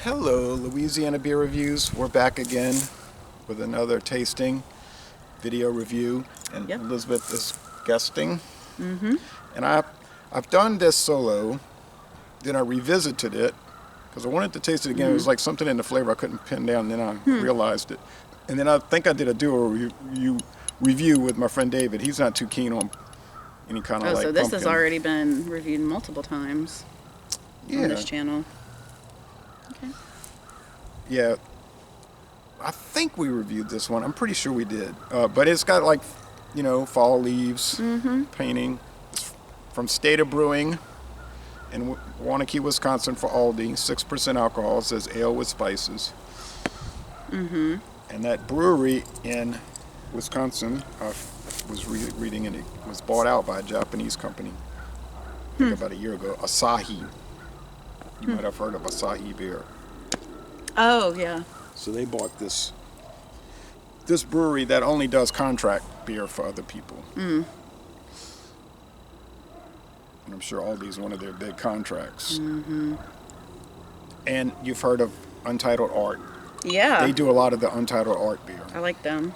Hello, Louisiana Beer Reviews. We're back again with another tasting video review, and Yep. Elizabeth is guesting. And I've done this solo, then I revisited it because I wanted to taste it again. It was like something in the flavor I couldn't pin down, and then I realized it. And then I think I did a duo review with my friend David. He's not too keen on any kind of So this pumpkin. has already been reviewed multiple times on this channel. Okay. Yeah, I think we reviewed this one. I'm pretty sure we did. But it's got fall leaves painting. It's from State of Brewing in Waunakee, Wisconsin for Aldi. 6% alcohol. It says ale with spices. And that brewery in Wisconsin, was reading it was bought out by a Japanese company. I think about a year ago. Asahi. You might have heard of Asahi beer. Oh, yeah. So they bought this brewery that only does contract beer for other people. And I'm sure Aldi's one of their big contracts. And you've heard of Untitled Art. Yeah. They do a lot of the Untitled Art beer. I like them.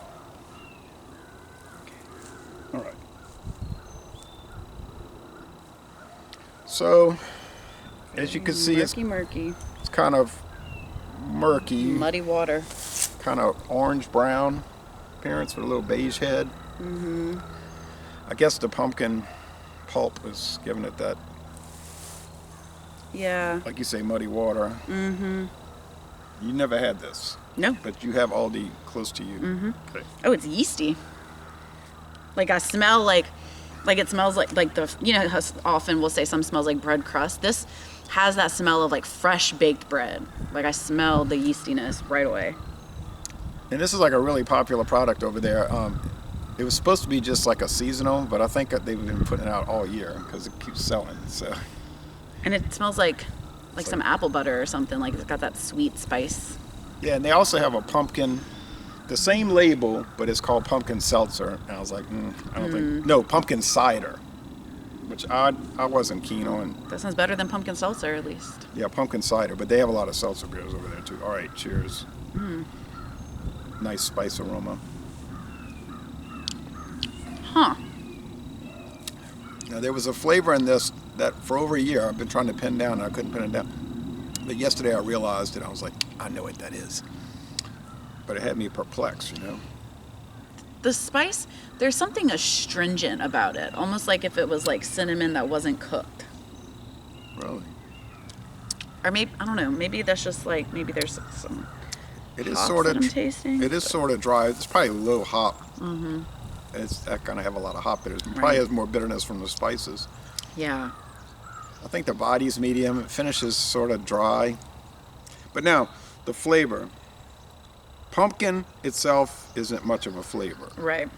All right. So, as you can see, it's Murky. kind of murky, Muddy water. kind of orange-brown appearance with a little beige head. I guess the pumpkin pulp is giving it that, Yeah. like you say, muddy water. You never had this, No. but you have Aldi close to you. Okay. Oh, it's yeasty. Like I smell like it smells like the, how often we'll say some smells like bread crust. This has that smell of like fresh baked bread. Like I smell the yeastiness right away. And this is like a really popular product over there. It was supposed to be just like a seasonal, but I think that they've been putting it out all year because it keeps selling. So. And it smells like some apple butter or something. Like it's got that sweet spice. Yeah, and they also have a pumpkin, the same label, but it's called pumpkin seltzer. And I was like, I don't think, no, pumpkin cider, which I wasn't keen on. That sounds better than pumpkin seltzer, at least. Yeah, pumpkin cider, but they have a lot of seltzer beers over there too. All right, cheers. Nice spice aroma. Huh. Now there was a flavor in this that for over a year I've been trying to pin down and I couldn't pin it down. But yesterday I realized it. I was like, I know what that is. But it had me perplexed, The spice, there's something astringent about it. Almost like if it was like cinnamon that wasn't cooked. Really? Or maybe, I don't know, maybe that's just like, maybe there's some It is hops sort that of. I'm tasting. It is sort of dry. It's probably low hop. It's that kind of have a lot of hop bitters. It probably has more bitterness from the spices. Yeah. I think the body's medium. It finishes sort of dry. But now, the flavor. Pumpkin itself isn't much of a flavor. Right.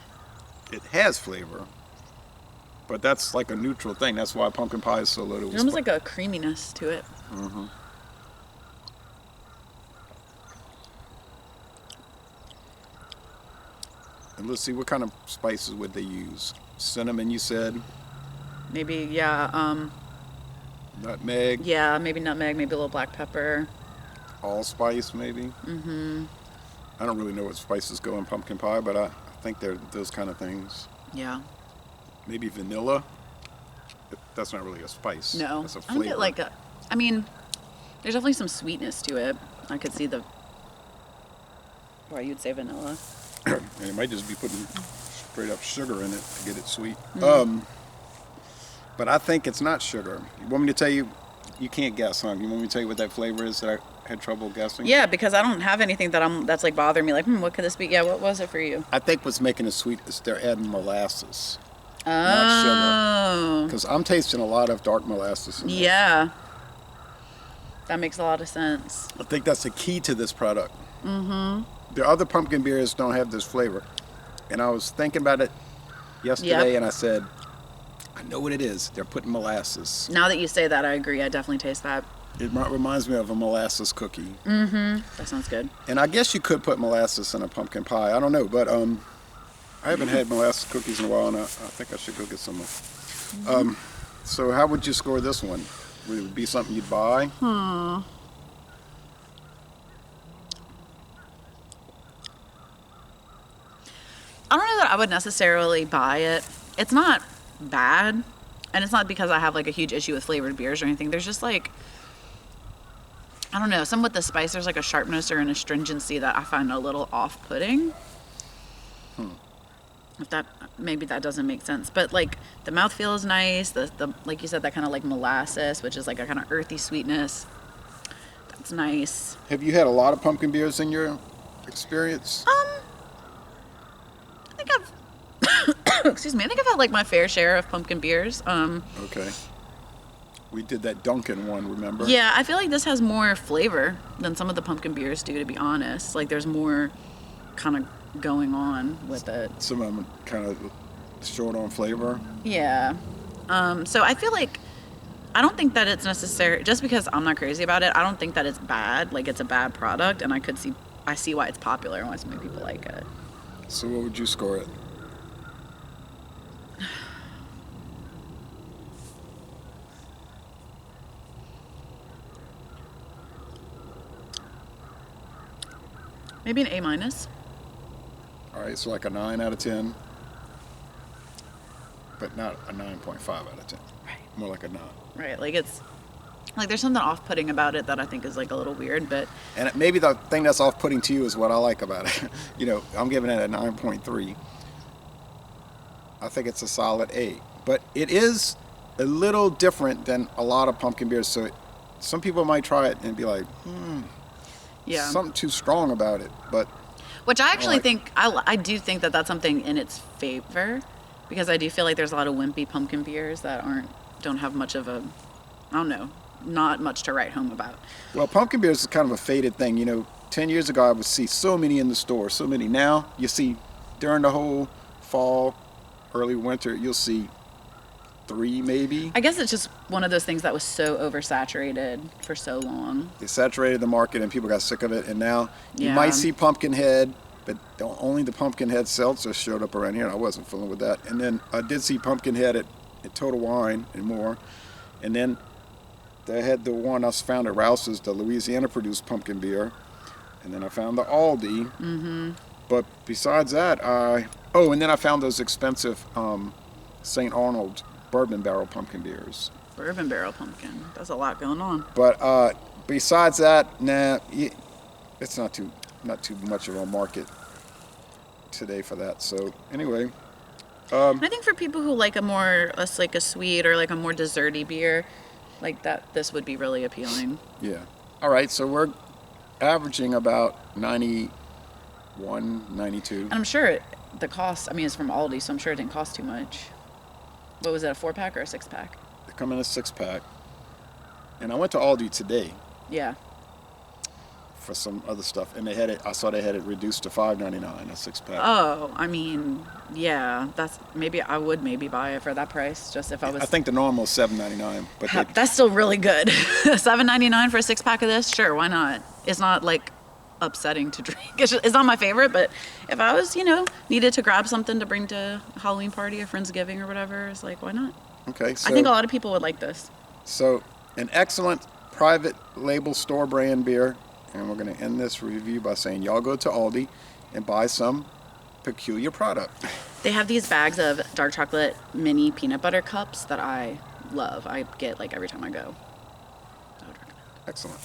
It has flavor, but that's like a neutral thing. That's why pumpkin pie is so loaded with There's almost like a creaminess to it. And let's see, what kind of spices would they use? Cinnamon, you said? Maybe, yeah, Nutmeg? yeah, maybe nutmeg, maybe a little black pepper. Allspice, maybe? I don't really know what spices go in pumpkin pie, but I think they're those kind of things. Yeah. Maybe vanilla? That's not really a spice. No. That's a I flavor. don't get there's definitely some sweetness to it. I could see why you'd say vanilla. And it might just be putting straight up sugar in it to get it sweet. But I think it's not sugar. You want me to tell you? You can't guess, huh? You want me to tell you what that flavor is that I had trouble guessing? Yeah, because I don't have anything that's like bothering me. Like, what could this be? Yeah, what was it for you? I think what's making it sweet is they're adding molasses, not sugar. Because I'm tasting a lot of dark molasses in this. Yeah. That makes a lot of sense. I think that's the key to this product. The other pumpkin beers don't have this flavor. And I was thinking about it yesterday, and I said, I know what it is. They're putting molasses. Now that you say that, I agree. I definitely taste that. It reminds me of a molasses cookie. That sounds good. And I guess you could put molasses in a pumpkin pie. I don't know, but I haven't had molasses cookies in a while, and I think I should go get some more. So how would you score this one? Would it be something you'd buy? I would necessarily buy it. It's not bad, and it's not because I have like a huge issue with flavored beers or anything. There's just like, I don't know, some with the spice, there's like a sharpness or an astringency that I find a little off-putting. If that, maybe that doesn't make sense, but like the mouthfeel is nice. The like you said, that kind of like molasses, which is like a kind of earthy sweetness. That's nice. Have you had a lot of pumpkin beers in your experience? I think I've excuse me. I think I've had like my fair share of pumpkin beers. Okay. We did that Dunkin' one, remember? Yeah, I feel like this has more flavor than some of the pumpkin beers do, to be honest. Like there's more kind of going on with it. Some of them kind of short on flavor. Yeah. So I feel like, I don't think that it's necessary, just because I'm not crazy about it, I don't think that it's bad. Like it's a bad product, and I see why it's popular and why so many people like it. So what would you score it? Maybe an A-. All right, so like a 9 out of 10, but not a 9.5 out of 10. Right. More like a 9. Right. Like it's, like there's something off-putting about it that I think is like a little weird, but. And maybe the thing that's off-putting to you is what I like about it. You know, I'm giving it a 9.3. I think it's a solid A. But it is a little different than a lot of pumpkin beers. So some people might try it and be like, Yeah. something too strong about it. But which I actually like- think, I do think that that's something in its favor, because I do feel like there's a lot of wimpy pumpkin beers that don't have much of a, I don't know, not much to write home about. Well, pumpkin beers is kind of a faded thing. You know, 10 years ago, I would see so many in the store, so many. Now, you see during the whole fall, early winter, you'll see 3 maybe. I guess it's just one of those things that was so oversaturated for so long. They saturated the market and people got sick of it. And now you Yeah. might see Pumpkinhead, but only the Pumpkinhead seltzer showed up around here, and I wasn't fooling with that. And then I did see Pumpkinhead at Total Wine and more. And then they had the one I found at Rouse's, the Louisiana produced pumpkin beer. And then I found the Aldi. Mm-hmm. But besides that, and then I found those expensive St. Arnold bourbon barrel pumpkin beers. Bourbon barrel pumpkin. There's a lot going on. But besides that, nah, it's not too much of a market today for that. So anyway, I think for people who like like a sweet or like a more desserty beer, like that, this would be really appealing. yeah. All right, so we're averaging about 91, 92. And I'm sure the cost, I mean, it's from Aldi, so I'm sure it didn't cost too much. What was it, a 4-pack or a 6-pack? They come in a 6-pack. And I went to Aldi today Yeah. for some other stuff, and I saw they had it reduced to $5.99 a 6-pack. Oh, I mean, yeah, I would maybe buy it for that price, just if I was. I think the normal is $7.99, but That's still really good. $7.99 for a 6-pack of this? Sure, why not? It's not like upsetting to drink. It's not my favorite, but if I was, needed to grab something to bring to a Halloween party or Friendsgiving or whatever, it's like, why not? okay. So, I think a lot of people would like this. So an excellent private label store brand beer, and we're going to end this review by saying y'all go to Aldi and buy some peculiar product. They have these bags of dark chocolate mini peanut butter cups that I love. I get like every time I go. I would recommend. Excellent.